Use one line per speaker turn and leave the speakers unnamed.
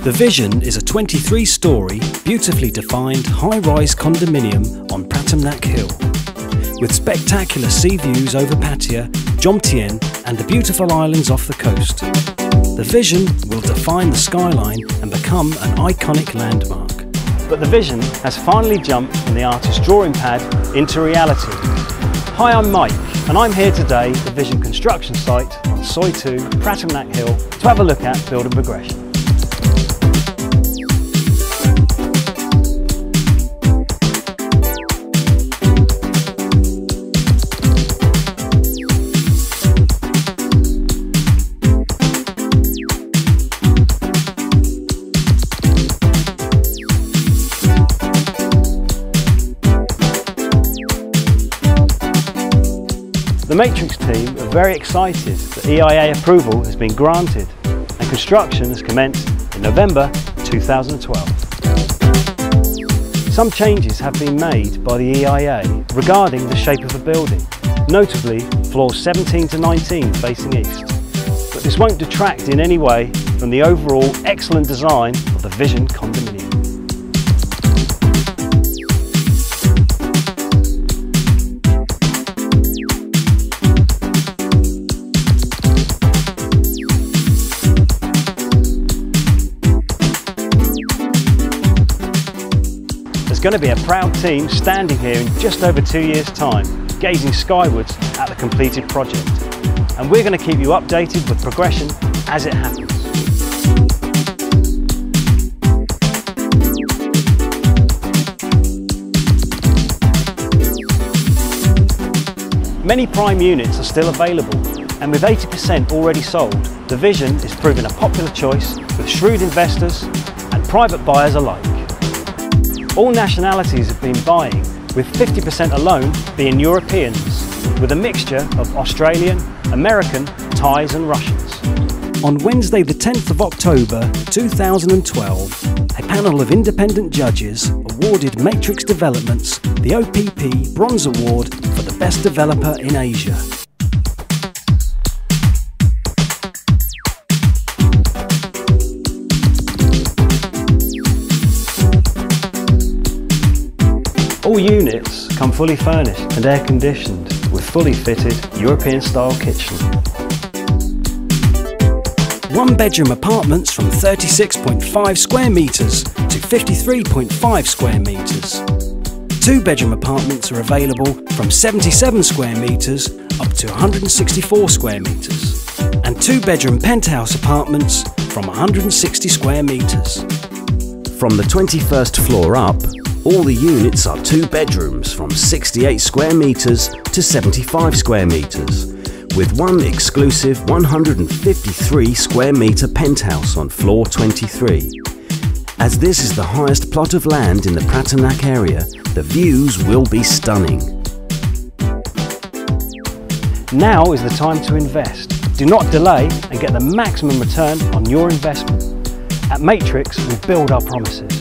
The Vision is a 23-storey, beautifully defined, high-rise condominium on Pratumnak Hill. With spectacular sea views over Pattaya, Jomtien and the beautiful islands off the coast. The Vision will define the skyline and become an iconic landmark. But the Vision has finally jumped from the artist's drawing pad into reality. Hi, I'm Mike, and I'm here today at the Vision construction site on Soi 2, Pratumnak Hill, to have a look at build and progression. The Matrix team are very excited that EIA approval has been granted and construction has commenced in November 2012. Some changes have been made by the EIA regarding the shape of the building, notably floors 17 to 19 facing east. But this won't detract in any way from the overall excellent design of the Vision condominium. There's going to be a proud team standing here in just over 2 years' time, gazing skywards at the completed project. And we're going to keep you updated with progression as it happens. Many prime units are still available, and with 80% already sold, the Vision is proving a popular choice with shrewd investors and private buyers alike. All nationalities have been buying, with 50% alone being Europeans, with a mixture of Australian, American, Thais and Russians. On Wednesday the 10th of October 2012, a panel of independent judges awarded Matrix Developments the OPP Bronze Award for the Best Developer in Asia. All units come fully furnished and air conditioned with fully fitted European style kitchen. 1-bedroom apartments from 36.5 square metres to 53.5 square metres. 2-bedroom apartments are available from 77 square metres up to 164 square metres. And 2-bedroom penthouse apartments from 160 square metres.
From the 21st floor up, all the units are 2 bedrooms from 68 square metres to 75 square metres, with one exclusive 153 square metre penthouse on floor 23. As this is the highest plot of land in the Pratumnak area, the views will be stunning.
Now is the time to invest. Do not delay and get the maximum return on your investment. At Matrix, we build our promises.